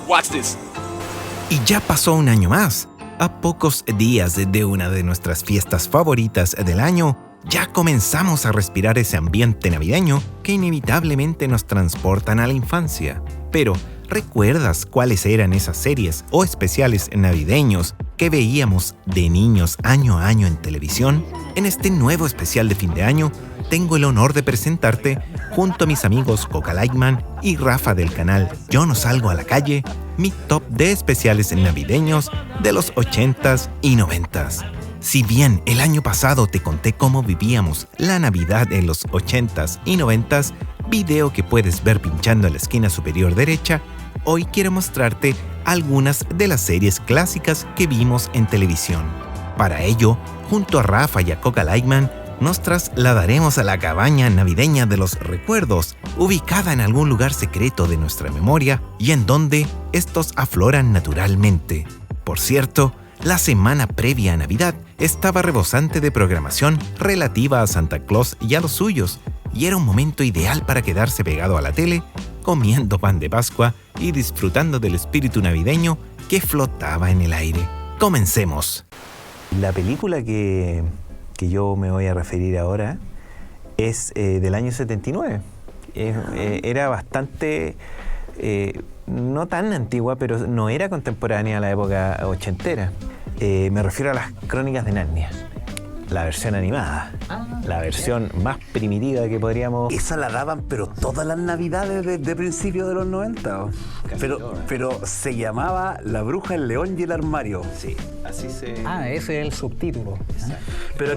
Watch this. Y ya pasó un año más. A pocos días de una de nuestras fiestas favoritas del año, ya comenzamos a respirar ese ambiente navideño que inevitablemente nos transportan a la infancia. Pero, ¿recuerdas cuáles eran esas series o especiales navideños que veíamos de niños año a año en televisión? En este nuevo especial de fin de año, tengo el honor de presentarte, junto a mis amigos Coca Lightman y Rafa del canal Yo No Salgo a la Calle, mi top de especiales navideños de los 80s y 90s. Si bien el año pasado te conté cómo vivíamos la Navidad en los 80s y 90s, video que puedes ver pinchando en la esquina superior derecha, hoy quiero mostrarte algunas de las series clásicas que vimos en televisión. Para ello, junto a Rafa y a Coca Lightman, nos trasladaremos a la cabaña navideña de los recuerdos, ubicada en algún lugar secreto de nuestra memoria y en donde estos afloran naturalmente. Por cierto, la semana previa a Navidad estaba rebosante de programación relativa a Santa Claus y a los suyos, y era un momento ideal para quedarse pegado a la tele, comiendo pan de Pascua y disfrutando del espíritu navideño que flotaba en el aire. ¡Comencemos! La película que yo me voy a referir ahora es del año 79. Era bastante, no tan antigua, pero no era contemporánea a la época ochentera. Me refiero a las Crónicas de Narnia, la versión animada, la versión más primitiva que podríamos... Esa la daban, pero todas las navidades de principios de los 90. Pero se llamaba La Bruja, el León y el Armario. Sí, así se... Ese es el subtítulo. Pero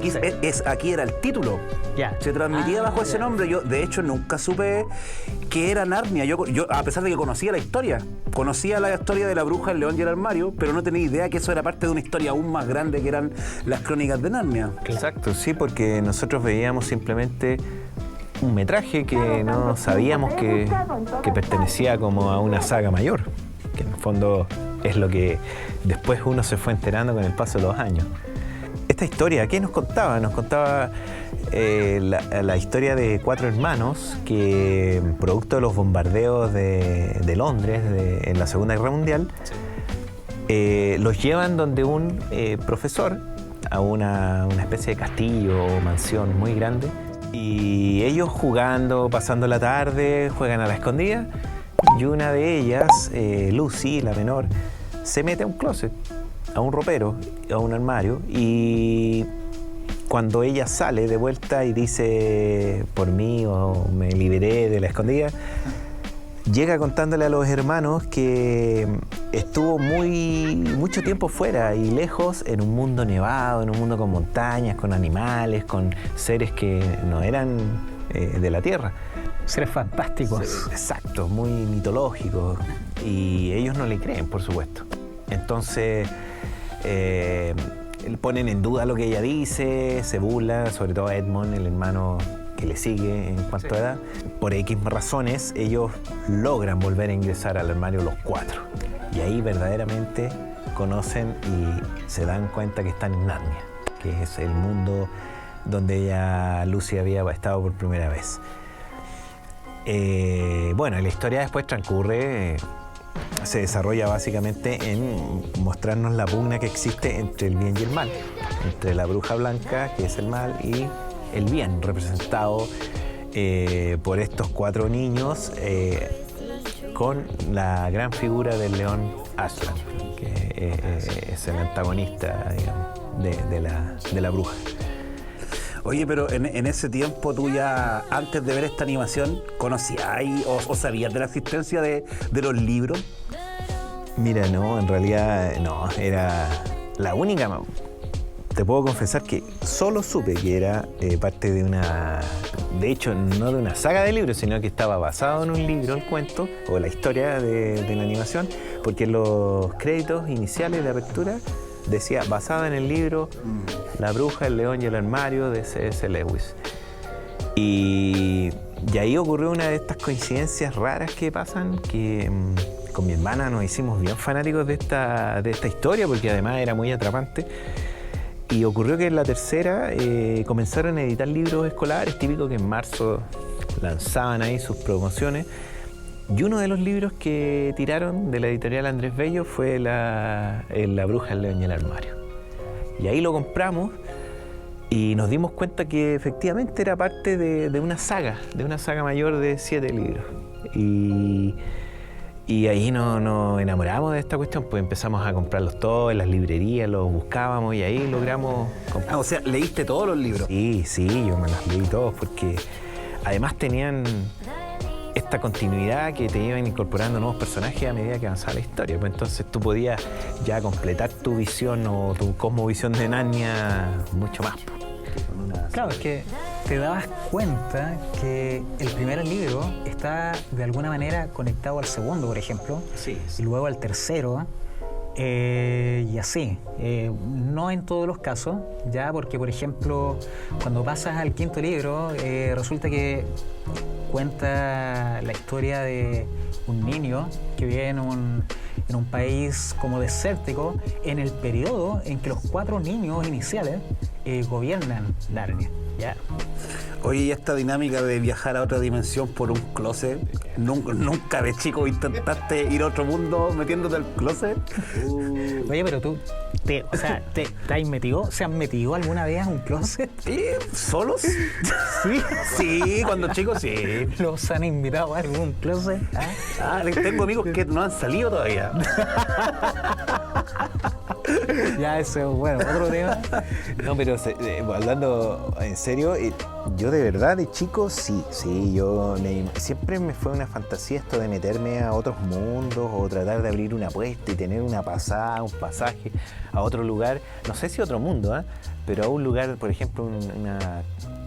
aquí era el título. Ya. Se transmitía bajo ese nombre. Yo, de hecho, nunca supe que era Narnia. Yo, a pesar de que conocía la historia de La Bruja, el León y el Armario, pero no tenía idea que eso era parte de una historia aún más grande que eran las Crónicas de Narnia. Exacto, sí, porque nosotros veíamos simplemente un metraje que no sabíamos que pertenecía como a una saga mayor, que en el fondo es lo que después uno se fue enterando con el paso de los años. Esta historia, ¿qué nos contaba? Nos contaba la historia de 4 hermanos que, producto de los bombardeos de Londres en la Segunda Guerra Mundial, los llevan donde un profesor, a una especie de castillo o mansión muy grande, y ellos jugando, pasando la tarde, juegan a la escondida, y una de ellas, Lucy, la menor, se mete a un closet, a un ropero, a un armario, y cuando ella sale de vuelta y dice por mí o me liberé de la escondida, llega contándole a los hermanos que estuvo mucho tiempo fuera y lejos, en un mundo nevado, en un mundo con montañas, con animales, con seres que no eran de la Tierra. Seres fantásticos. Exacto, muy mitológicos. Y ellos no le creen, por supuesto. Entonces ponen en duda lo que ella dice, se burla, sobre todo a Edmond, el hermano que le sigue en cuanto a edad. Por X razones, ellos logran volver a ingresar al armario los 4. Y ahí verdaderamente conocen y se dan cuenta que están en Narnia, que es el mundo donde Lucy había estado por primera vez. Bueno, la historia después transcurre, se desarrolla básicamente en mostrarnos la pugna que existe entre el bien y el mal, entre la bruja blanca, que es el mal, y el bien, representado por estos 4 niños, con la gran figura del león Aslan, que es el antagonista, digamos, de la bruja. Oye, pero en ese tiempo tú ya, antes de ver esta animación, ¿conocías o sabías de la existencia de los libros? Mira, no, en realidad no, era la única... Te puedo confesar que solo supe que era parte de una... De hecho, no de una saga de libros, sino que estaba basado en un libro, el cuento, o la historia de la animación, porque en los créditos iniciales de apertura decía, basada en el libro La Bruja, el León y el Armario de C.S. Lewis. Y ahí ocurrió una de estas coincidencias raras que pasan, que con mi hermana nos hicimos bien fanáticos de esta historia, porque además era muy atrapante. Y ocurrió que en la tercera comenzaron a editar libros escolares, típico que en marzo lanzaban ahí sus promociones. Y uno de los libros que tiraron de la editorial Andrés Bello fue La bruja, el león y el armario. Y ahí lo compramos y nos dimos cuenta que efectivamente era parte de una saga mayor de 7 libros. Y ahí nos enamoramos de esta cuestión, pues empezamos a comprarlos todos en las librerías, los buscábamos y ahí logramos comprar. O sea, ¿leíste todos los libros? Sí, yo me los leí todos porque además tenían esta continuidad que te iban incorporando nuevos personajes a medida que avanzaba la historia. Pues entonces tú podías ya completar tu visión o tu cosmovisión de Narnia mucho más. Claro, es que te dabas cuenta que el primer libro está de alguna manera conectado al segundo, por ejemplo, Sí. y luego al tercero, y así. No en todos los casos, ya, porque, por ejemplo, cuando pasas al quinto libro, resulta que cuenta la historia de un niño que vive en un país como desértico, en el periodo en que los 4 niños iniciales gobiernan Narnia. ¿Ya? Oye, ¿y esta dinámica de viajar a otra dimensión por un closet? ¿Nunca de chico intentaste ir a otro mundo metiéndote al closet? Oye, pero tú, ¿te has metido alguna vez a un closet? ¿Solos? Sí. Sí, cuando chicos sí. ¿Los han invitado a algún closet? ¿Ah? Tengo amigos que no han salido todavía. Ya, eso, bueno, otro tema. No, pero hablando en serio, yo de verdad de chico sí, siempre me fue una fantasía esto de meterme a otros mundos o tratar de abrir una puerta y tener un pasaje a otro lugar, no sé si otro mundo, pero a un lugar, por ejemplo,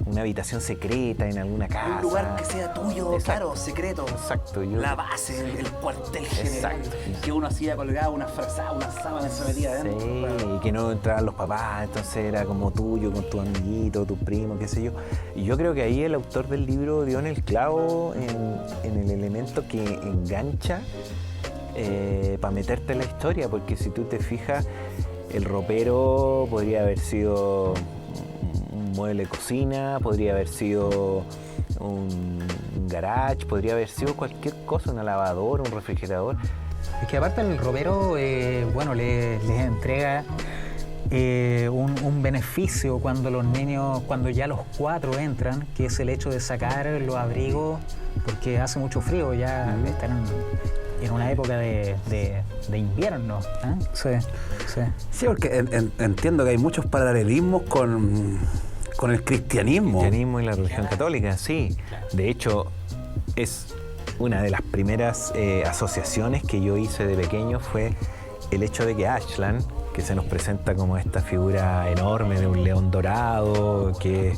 una habitación secreta en alguna casa. Un lugar que sea tuyo, Exacto. claro, secreto. Exacto. La base, el cuartel general. Exacto. Que uno hacía colgado una frazada, una sábana se metía adentro. Sí, y que no entraban los papás, entonces era como tuyo, con tu amiguito, tu primo, qué sé yo. Y yo creo que ahí el autor del libro dio en el clavo en el elemento que engancha para meterte en la historia, porque si tú te fijas, el ropero podría haber sido un mueble de cocina, podría haber sido un garage, podría haber sido cualquier cosa, una lavadora, un refrigerador. Es que aparte el ropero, bueno, les entrega un beneficio cuando los niños, cuando ya los 4 entran, que es el hecho de sacar los abrigos, porque hace mucho frío, ya están en una época de invierno. ¿Eh? Sí. Sí, porque entiendo que hay muchos paralelismos con el cristianismo. El cristianismo y la religión católica, sí. De hecho, es una de las primeras asociaciones que yo hice de pequeño fue el hecho de que Aslan, que se nos presenta como esta figura enorme de un león dorado, que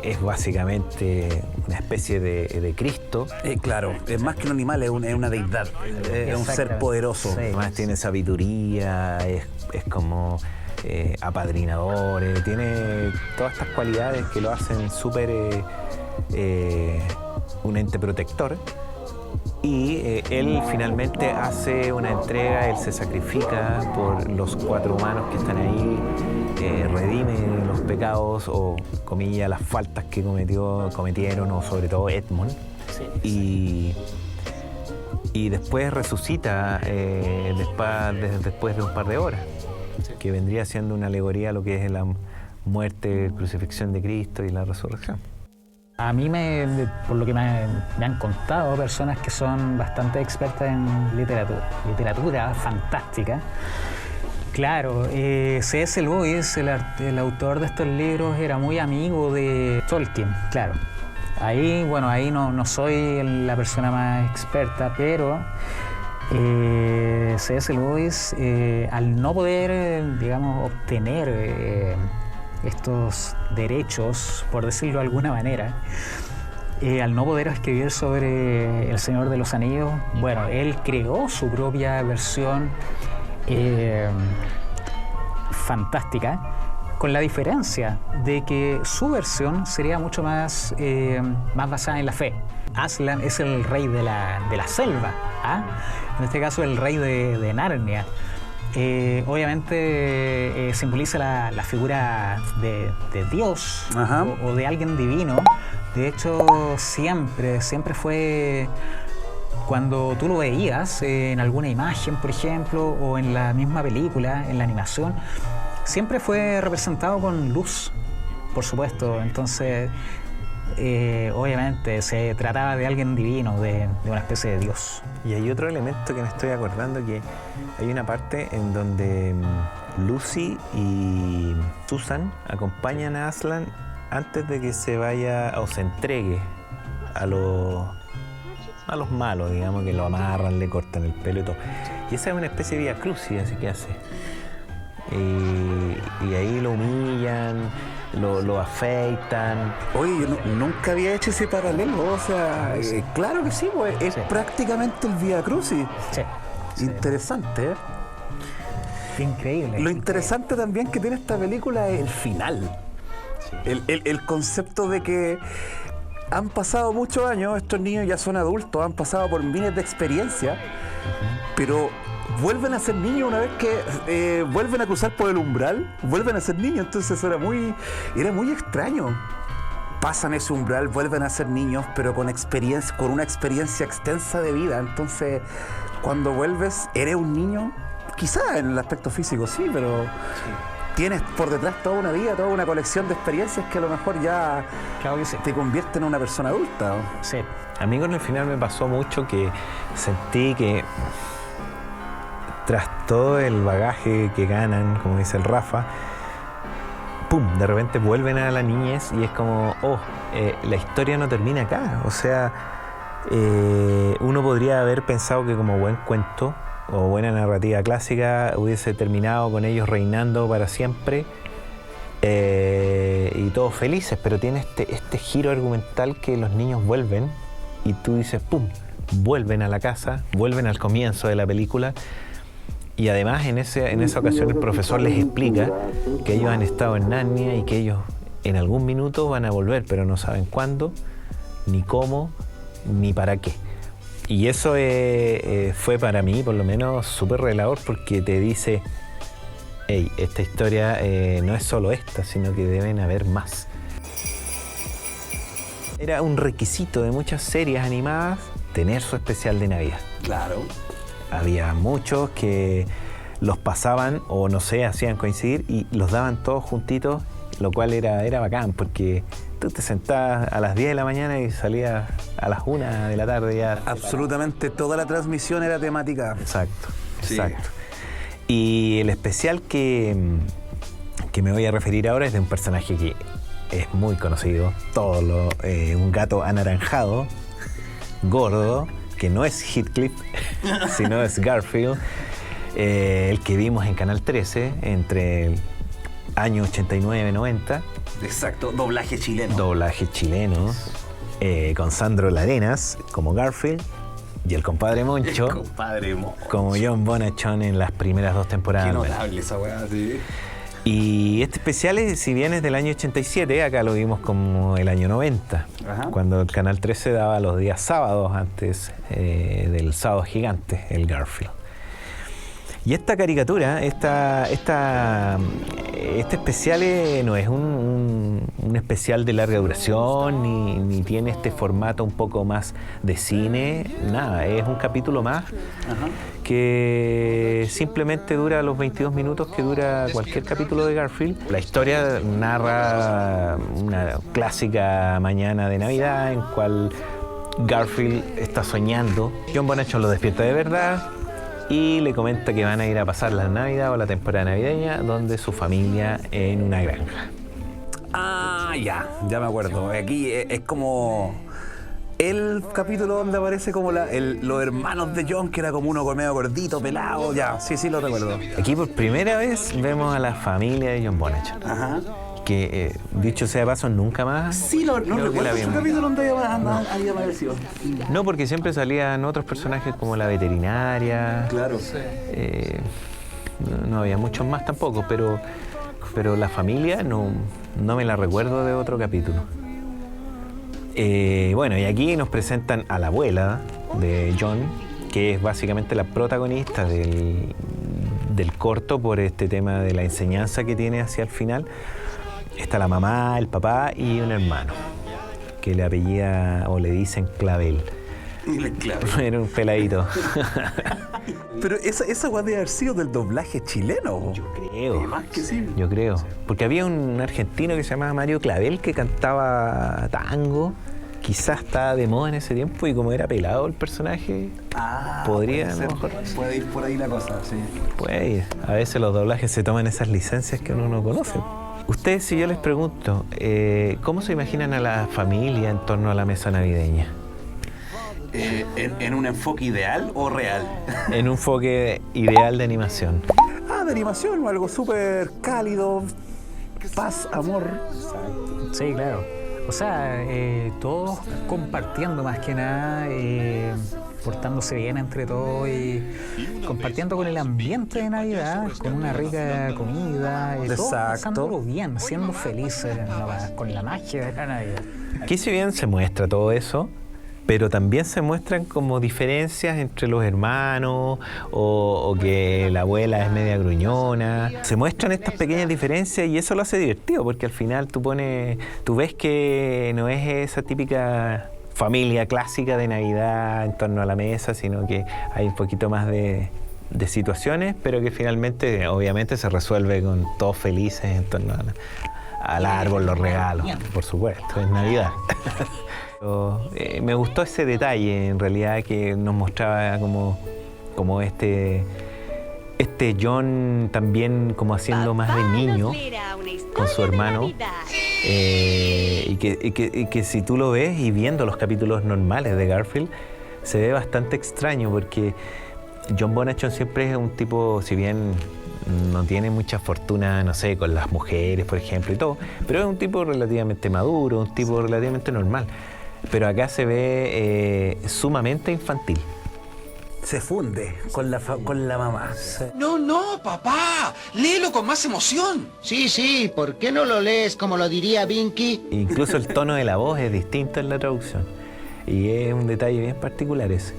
es básicamente una especie de Cristo. Claro, es más que un animal, es una deidad, es un ser poderoso. Sí. Además tiene sabiduría, es como apadrinador, tiene todas estas cualidades que lo hacen súper un ente protector. Y él finalmente hace una entrega, él se sacrifica por los 4 humanos que están ahí, redime los pecados o, comillas, las faltas que cometieron, o sobre todo Edmund. Sí. Y después resucita después de un par de horas, que vendría siendo una alegoría a lo que es la muerte, crucifixión de Cristo y la resurrección. A mí, por lo que me han contado personas que son bastante expertas en literatura fantástica, claro, C.S. Lewis, el autor de estos libros, era muy amigo de Tolkien, claro. Ahí no soy la persona más experta, pero C.S. Lewis, al no poder, digamos, obtener estos derechos, por decirlo de alguna manera, al no poder escribir sobre El Señor de los Anillos, bueno, él creó su propia versión fantástica, con la diferencia de que su versión sería mucho más basada en la fe. Aslan es el rey de la selva, ¿ah? En este caso el rey de Narnia. Obviamente simboliza la figura de Dios Ajá. o de alguien divino. De hecho, siempre fue, cuando tú lo veías en alguna imagen, por ejemplo, o en la misma película, en la animación, siempre fue representado con luz, por supuesto. Entonces, obviamente se trataba de alguien divino, de una especie de Dios. Y hay otro elemento que me estoy acordando, que hay una parte en donde Lucy y Susan acompañan a Aslan antes de que se vaya o se entregue a los malos, digamos, que lo amarran, le cortan el pelo y todo. Y esa es una especie de vía crucis, así que hace. Y ahí lo humillan, lo afeitan. Oye, yo nunca había hecho ese paralelo, o sea, claro que sí, pues, es Sí. prácticamente el Vía Crucis. Sí. Interesante, ¿eh? Increíble. Lo interesante también que tiene esta película es el final. El concepto de que han pasado muchos años, estos niños ya son adultos, han pasado por miles de experiencias, pero vuelven a ser niños una vez que vuelven a cruzar por el umbral, vuelven a ser niños, entonces era muy extraño. Pasan ese umbral, vuelven a ser niños, pero con una experiencia extensa de vida. Entonces, cuando vuelves, eres un niño, quizás en el aspecto físico sí, pero tienes por detrás toda una vida, toda una colección de experiencias que a lo mejor ya Claro que sí. te convierte en una persona adulta, ¿no? Sí. A mí con el final me pasó mucho que sentí que tras todo el bagaje que ganan, como dice el Rafa, ¡pum!, de repente vuelven a la niñez y es como, la historia no termina acá. O sea, uno podría haber pensado que como buen cuento o buena narrativa clásica hubiese terminado con ellos reinando para siempre y todos felices, pero tiene este giro argumental que los niños vuelven y tú dices, ¡pum!, vuelven a la casa, vuelven al comienzo de la película. Y además en esa ocasión el profesor les explica que ellos han estado en Narnia y que ellos en algún minuto van a volver, pero no saben cuándo, ni cómo, ni para qué. Y eso fue para mí, por lo menos, súper revelador, porque te dice, hey, esta historia no es solo esta, sino que deben haber más. Era un requisito de muchas series animadas tener su especial de Navidad. Claro. Había muchos que los pasaban o no sé, hacían coincidir y los daban todos juntitos, lo cual era bacán porque tú te sentabas a las 10 de la mañana y salías a las 1 de la tarde ya. Absolutamente toda la transmisión era temática. Exacto, Sí. exacto. Y el especial que me voy a referir ahora es de un personaje que es muy conocido, un gato anaranjado, gordo, que no es Heathcliff, sino es Garfield, el que vimos en Canal 13 entre el año 89 y 90. Exacto, doblaje chileno. Doblaje chileno, con Sandro Larenas como Garfield y el compadre Moncho Compadre, como John Bonachon en las primeras 2 temporadas. qué notable esa weá, sí. Y este especial, si bien es del año 87, acá lo vimos como el año 90, Ajá. cuando el Canal 13 daba los días sábados antes del sábado gigante, el Garfield. Y esta caricatura, este especial no es un especial de larga duración, ni tiene este formato un poco más de cine, nada, es un capítulo más que simplemente dura los 22 minutos que dura cualquier capítulo de Garfield. La historia narra una clásica mañana de Navidad en cual Garfield está soñando. John Bonachon lo despierta de verdad y le comenta que van a ir a pasar la Navidad o la temporada navideña donde su familia en una granja. Ah, ya me acuerdo. Aquí es como el capítulo donde aparece como los hermanos de John, que era como uno medio gordito, pelado. Ya, sí, lo recuerdo. Aquí por primera vez vemos a la familia de John Bonachon, Ajá. que dicho sea de paso nunca más. Sí, no creo que recuerdo la ese vimos. capítulo donde había aparecido. No, porque siempre salían otros personajes como la veterinaria. Claro. No había muchos más tampoco, pero la familia no me la recuerdo de otro capítulo. Bueno, y aquí nos presentan a la abuela de John, que es básicamente la protagonista de del corto por este tema de la enseñanza que tiene hacia el final. Está la mamá, el papá y un hermano que le apellida o le dicen Clavel. Era un peladito. Pero esa guay debe haber sido del doblaje chileno. Yo creo. Más que sí. Yo creo. Porque había un argentino que se llamaba Mario Clavel que cantaba tango. Quizás estaba de moda en ese tiempo y como era pelado el personaje, podría, a lo mejor. Puede ir por ahí la cosa, sí. Puede ir. A veces los doblajes se toman esas licencias que uno no conoce. Ustedes, si yo les pregunto, ¿cómo se imaginan a la familia en torno a la mesa navideña? ¿En un enfoque ideal o real? En un enfoque ideal de animación. De animación, algo súper cálido, paz, amor. Sí, claro. O sea, todos compartiendo más que nada, portándose bien entre todos y compartiendo con el ambiente de Navidad, con una rica comida, todos Exacto. pasándolo bien, siendo felices con la magia de la Navidad. Aquí si bien se muestra todo eso, pero también se muestran como diferencias entre los hermanos o que la abuela es media gruñona. Se muestran estas pequeñas diferencias y eso lo hace divertido porque al final tú ves que no es esa típica familia clásica de Navidad en torno a la mesa, sino que hay un poquito más de situaciones, pero que finalmente obviamente se resuelve con todos felices en torno al árbol, los regalos, por supuesto, es Navidad. Me gustó ese detalle en realidad que nos mostraba como este John también como haciendo más de niño con su hermano y que si tú lo ves y viendo los capítulos normales de Garfield se ve bastante extraño porque John Bonachon siempre es un tipo, si bien no tiene mucha fortuna, no sé, con las mujeres por ejemplo y todo, pero es un tipo relativamente maduro, un tipo relativamente normal. Pero acá se ve sumamente infantil. Se funde con la mamá. No, papá. Léelo con más emoción. Sí, ¿por qué no lo lees como lo diría Vinky? Incluso el tono de la voz es distinto en la traducción. Y es un detalle bien particular ese.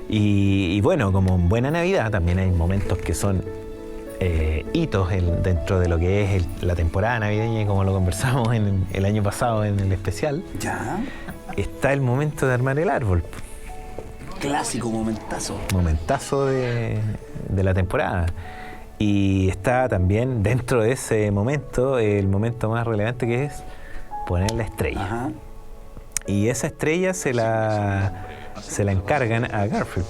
Y bueno, como en Buena Navidad también hay momentos que son hitos dentro de lo que es la temporada navideña, y como lo conversamos el año pasado en el especial. Ya. Está el momento de armar el árbol. Clásico momentazo. Momentazo de la temporada. Y está también dentro de ese momento el momento más relevante, que es poner la estrella. Ajá. Y esa estrella se la encargan a Garfield.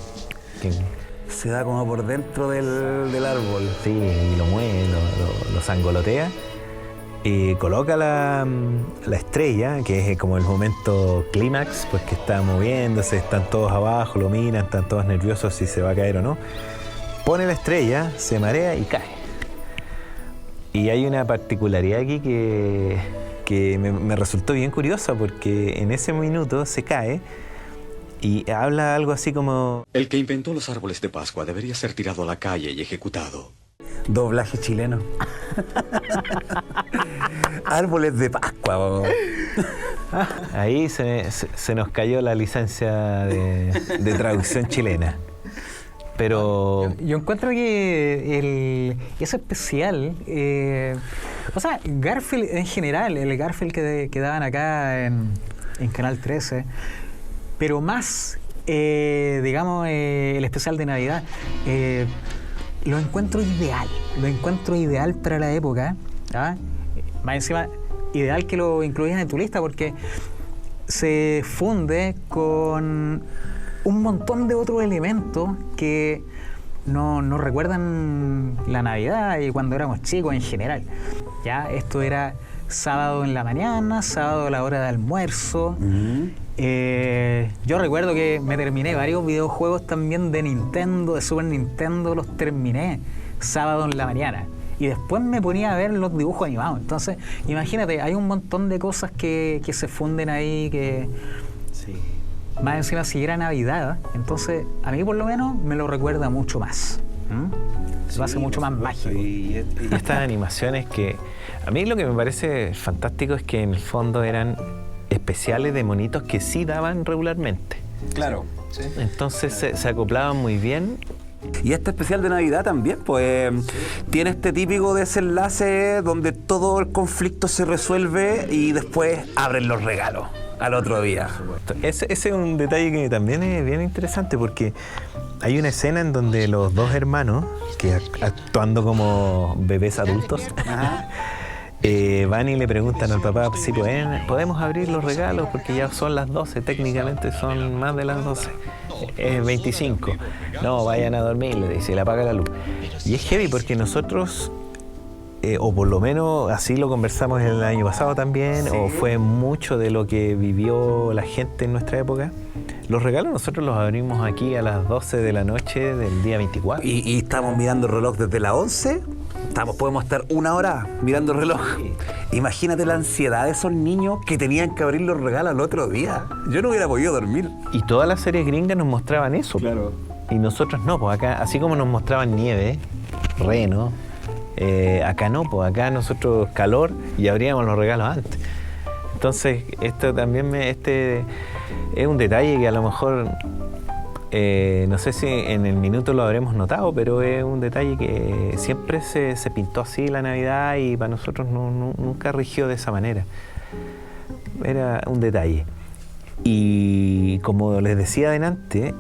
Se da como por dentro del árbol. Sí, y lo mueve, lo sangolotea. Y coloca la estrella, que es como el momento clímax, pues que está moviéndose, están todos abajo, lo miran, están todos nerviosos si se va a caer o no. Pone la estrella, se marea y cae. Y hay una particularidad aquí que me resultó bien curiosa, porque en ese minuto se cae y habla algo así como... El que inventó los árboles de Pascua debería ser tirado a la calle y ejecutado. Doblaje chileno. Árboles de Pascua. Bo. Ahí se nos cayó la licencia de traducción chilena. Pero... Yo encuentro que es especial. O sea, Garfield en general, el Garfield que daban acá en Canal 13, pero más, digamos, el especial de Navidad, lo encuentro ideal para la época. ¿Ah? Más encima, ideal que lo incluyas en tu lista porque se funde con un montón de otros elementos que nos recuerdan la Navidad y cuando éramos chicos en general. Ya, esto era sábado en la mañana, sábado a la hora de almuerzo. Yo recuerdo que me terminé varios videojuegos también de Nintendo, de Super Nintendo, los terminé sábado en la mañana. Y después me ponía a ver los dibujos animados. Entonces, imagínate, hay un montón de cosas que se funden ahí, que... Sí. Más encima, si era Navidad, entonces a mí por lo menos me lo recuerda mucho más. Lo hace mucho más mágico. Y estas animaciones que... A mí lo que me parece fantástico es que en el fondo eran especiales de monitos que sí daban regularmente. Claro. Sí. Entonces se acoplaban muy bien Y este especial de Navidad también, pues, tiene este típico desenlace donde todo el conflicto se resuelve y después abren los regalos al otro día. Ese es un detalle que también es bien interesante porque hay una escena en donde los dos hermanos, que actuando como bebés adultos, van y le preguntan al papá si podemos abrir los regalos porque ya son las 12, técnicamente son más de las 12. Es 25. No, vayan a dormir, le dice, y le apaga la luz. Y es heavy porque nosotros, o por lo menos así lo conversamos el año pasado también, o fue mucho de lo que vivió la gente en nuestra época. Los regalos nosotros los abrimos aquí a las 12 de la noche del día 24. Y estamos mirando el reloj desde las 11. Podemos estar 1 hora mirando el reloj. Imagínate la ansiedad de esos niños que tenían que abrir los regalos al otro día. Yo no hubiera podido dormir. Y todas las series gringas nos mostraban eso. Claro. Y nosotros no, pues acá, así como nos mostraban nieve, reno, acá no, pues acá nosotros calor y abríamos los regalos antes. Entonces, esto también es un detalle que a lo mejor, no sé si en el minuto lo habremos notado, pero es un detalle que siempre se pintó así la Navidad y para nosotros nunca rigió de esa manera. Era un detalle. Y como les decía adelante,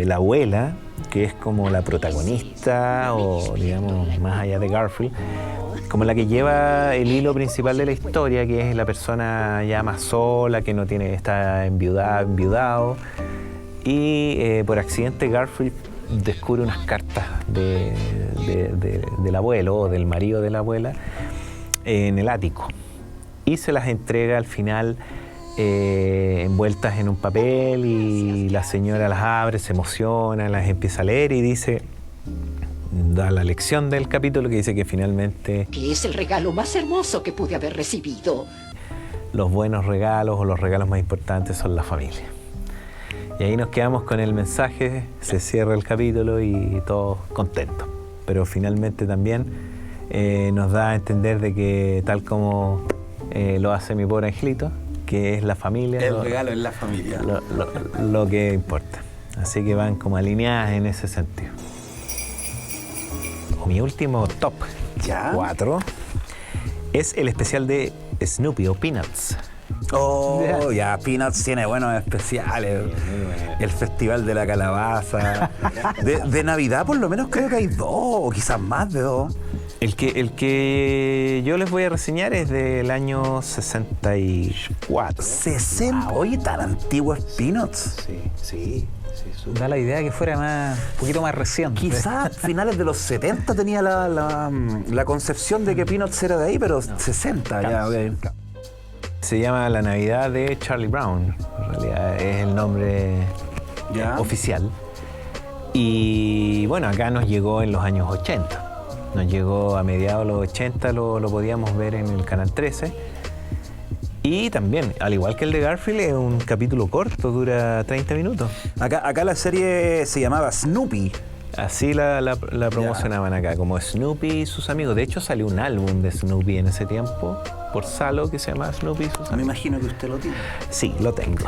la abuela, que es como la protagonista, o digamos más allá de Garfield, como la que lleva el hilo principal de la historia, que es la persona ya más sola, que no está enviudado, y por accidente Garfield descubre unas cartas del abuelo o del marido de la abuela en el ático y se las entrega al final envueltas en un papel, y la señora las abre, se emociona, las empieza a leer y dice, da la lección del capítulo que dice que finalmente que es el regalo más hermoso que pude haber recibido. Los buenos regalos o los regalos más importantes son la familia. Y ahí nos quedamos con el mensaje, se cierra el capítulo y todos contentos. Pero finalmente también nos da a entender de que tal como lo hace mi pobre angelito, que es la familia. El regalo es la familia. Lo que importa. Así que van como alineadas en ese sentido. Mi último top 4 es el especial de Snoopy o Peanuts. Oh, ya, Peanuts tiene buenos especiales. El Festival de la Calabaza. De Navidad por lo menos creo que hay 2, o quizás más de 2. El que yo les voy a reseñar es del año 64. 60. Oye, tan antiguo es Peanuts. Sí. Da la idea que fuera un poquito más reciente. Quizás finales de los 70 tenía la concepción de que Peanuts era de ahí, pero 60 ya, ok. Se llama La Navidad de Charlie Brown. En realidad es el nombre oficial. Y bueno, acá nos llegó en los años 80. Nos llegó a mediados de los 80, lo podíamos ver en el Canal 13. Y también, al igual que el de Garfield, es un capítulo corto, dura 30 minutos. Acá la serie se llamaba Snoopy. Así la promocionaban acá, como Snoopy y sus amigos. De hecho, salió un álbum de Snoopy en ese tiempo, por Salo, que se llama Snoopy y sus amigos. Me imagino que usted lo tiene. Sí, lo tengo.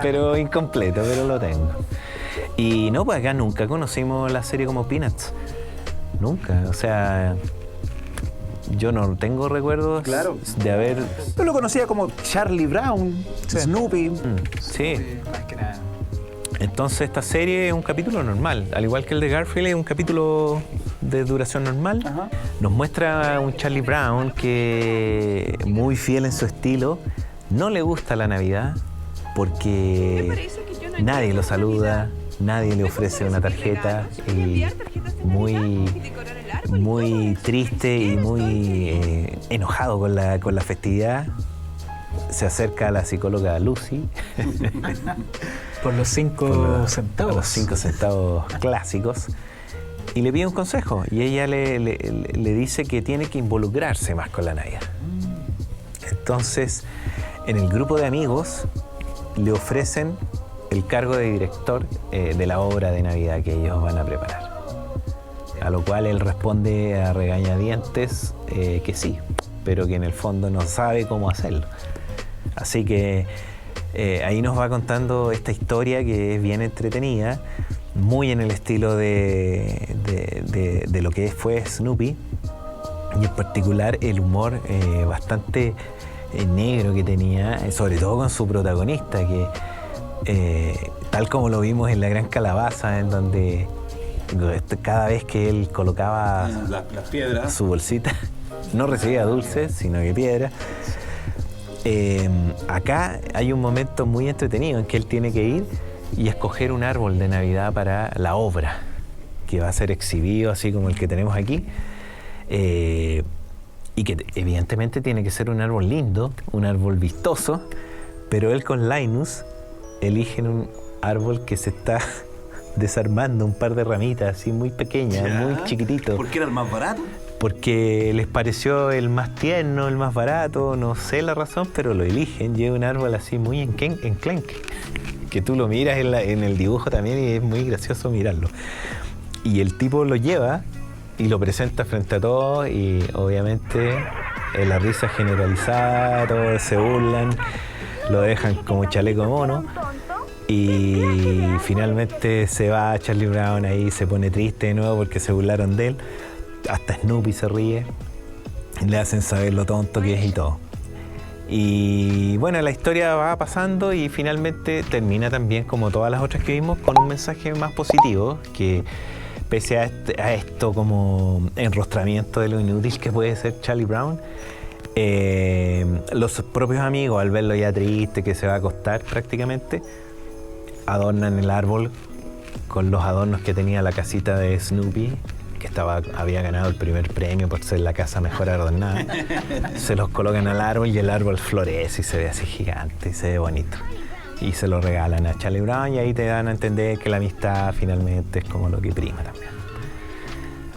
Pero incompleto, pero lo tengo. Y no, pues acá nunca conocimos la serie como Peanuts. Nunca, o sea, yo no tengo recuerdos de haber... Yo lo conocía como Charlie Brown, Snoopy. Sí. Más que nada. Entonces esta serie es un capítulo normal, al igual que el de Garfield es un capítulo de duración normal. Ajá. Nos muestra un Charlie Brown que, muy fiel en su estilo, no le gusta la Navidad porque nadie lo saluda, nadie le ofrece una tarjeta, y muy triste y muy enojado con la festividad. Se acerca a la psicóloga Lucy por los 5 centavos. Por los 5 centavos clásicos, y le pide un consejo, y ella le dice que tiene que involucrarse más con la Navidad. Entonces, en el grupo de amigos le ofrecen el cargo de director de la obra de Navidad que ellos van a preparar. A lo cual él responde a regañadientes que sí, pero que en el fondo no sabe cómo hacerlo. Así que ahí nos va contando esta historia que es bien entretenida, muy en el estilo de lo que fue Snoopy, y en particular el humor bastante negro que tenía, sobre todo con su protagonista, que tal como lo vimos en La Gran Calabaza, en donde cada vez que él colocaba Las piedras. su bolsita, no recibía dulces, sino que piedras. Acá hay un momento muy entretenido en que él tiene que ir y escoger un árbol de Navidad para la obra, que va a ser exhibido así como el que tenemos aquí. Y que evidentemente tiene que ser un árbol lindo, un árbol vistoso, pero él con Linus eligen un árbol que se está desarmando, un par de ramitas así muy pequeñas, muy chiquitito. ¿Por qué era el más barato? Porque les pareció el más tierno, el más barato, no sé la razón, pero lo eligen. Lleva un árbol así muy enclenque, que tú lo miras en el dibujo también y es muy gracioso mirarlo. Y el tipo lo lleva y lo presenta frente a todos y obviamente la risa generalizada, todos se burlan, lo dejan como chaleco mono y finalmente se va Charlie Brown ahí, se pone triste de nuevo porque se burlaron de él. Hasta Snoopy se ríe, le hacen saber lo tonto que es y todo. Y bueno, la historia va pasando y finalmente termina también, como todas las otras que vimos, con un mensaje más positivo, que pese a esto como enrostramiento de lo inútil que puede ser Charlie Brown, los propios amigos, al verlo ya triste, que se va a acostar prácticamente, adornan el árbol con los adornos que tenía la casita de Snoopy, que había ganado el primer premio por ser la casa mejor adornada. Se los colocan al árbol y el árbol florece y se ve así gigante y se ve bonito. Y se lo regalan a Charlie Brown y ahí te dan a entender que la amistad finalmente es como lo que prima también.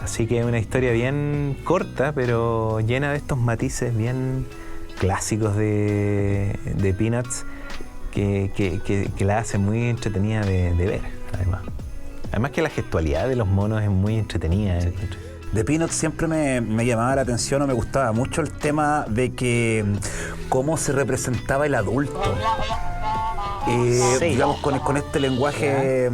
Así que es una historia bien corta, pero llena de estos matices bien clásicos de Peanuts que la hacen muy entretenida de ver, además. Además que la gestualidad de los monos es muy entretenida. De Peanuts siempre me llamaba la atención o me gustaba mucho el tema de que cómo se representaba el adulto. Sí. Digamos, con este lenguaje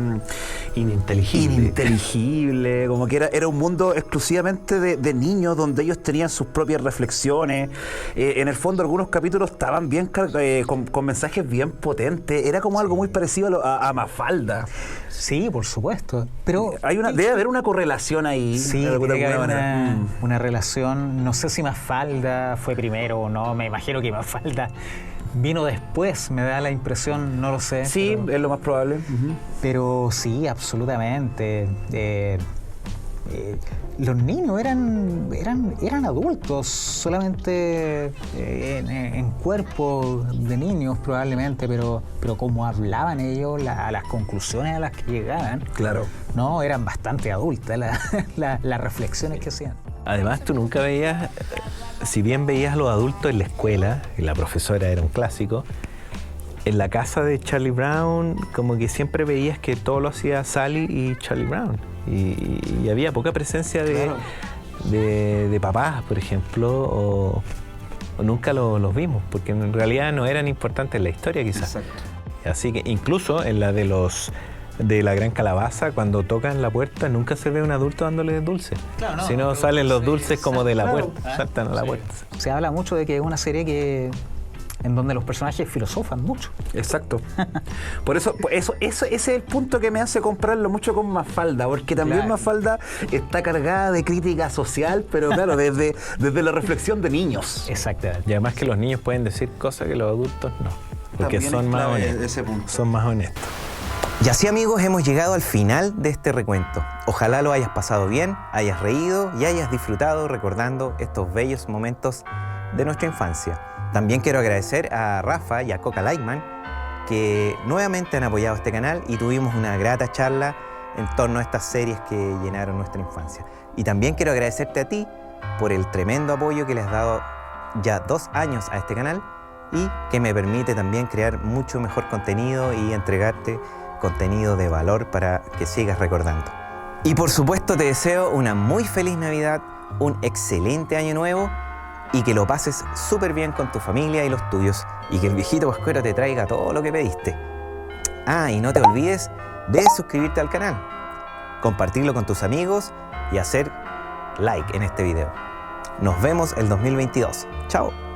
ininteligible, como que era un mundo exclusivamente de niños, donde ellos tenían sus propias reflexiones. En el fondo, algunos capítulos estaban bien con mensajes bien potentes. Era como algo muy parecido a Mafalda. Sí, por supuesto. Pero Debe haber una correlación ahí. sí, de alguna tiene que haber manera. una relación. No sé si Mafalda fue primero o no. Me imagino que Mafalda vino después, me da la impresión, no lo sé. Sí, es lo más probable. Pero sí, absolutamente. Los niños eran adultos, solamente en cuerpo de niños probablemente, pero como hablaban ellos, a las conclusiones a las que llegaban, Claro. no, eran bastante adultas las reflexiones que hacían. Además, tú nunca veías, si bien veías a los adultos en la escuela, y la profesora era un clásico, en la casa de Charlie Brown, como que siempre veías que todo lo hacía Sally y Charlie Brown. Y había poca presencia de papás, por ejemplo, o nunca los vimos, porque en realidad no eran importantes en la historia, quizás. Exacto. Así que incluso en la de la Gran Calabaza, cuando tocan la puerta, nunca se ve un adulto dándole dulces. Claro, no, sino salen los dulces como de la puerta, saltan a la puerta. Se habla mucho de que es una serie en donde los personajes filosofan mucho. Exacto. Por eso ese es el punto que me hace comprarlo mucho con Mafalda, porque también Claro. Mafalda está cargada de crítica social, pero claro, desde la reflexión de niños. Exactamente. Y además que los niños pueden decir cosas que los adultos no, porque También son es más clave honestos. ese punto. Son más honestos. Y así, amigos, hemos llegado al final de este recuento. Ojalá lo hayas pasado bien, hayas reído y hayas disfrutado recordando estos bellos momentos de nuestra infancia. También quiero agradecer a Rafa y a Coca Lightman, que nuevamente han apoyado este canal y tuvimos una grata charla en torno a estas series que llenaron nuestra infancia. Y también quiero agradecerte a ti por el tremendo apoyo que le has dado ya 2 años a este canal y que me permite también crear mucho mejor contenido y entregarte contenido de valor para que sigas recordando. Y por supuesto te deseo una muy feliz Navidad, un excelente año nuevo y que lo pases súper bien con tu familia y los tuyos y que el viejito Pascuero te traiga todo lo que pediste. Ah, y no te olvides de suscribirte al canal compartirlo con tus amigos y hacer like en este video. Nos vemos el 2022. Chao.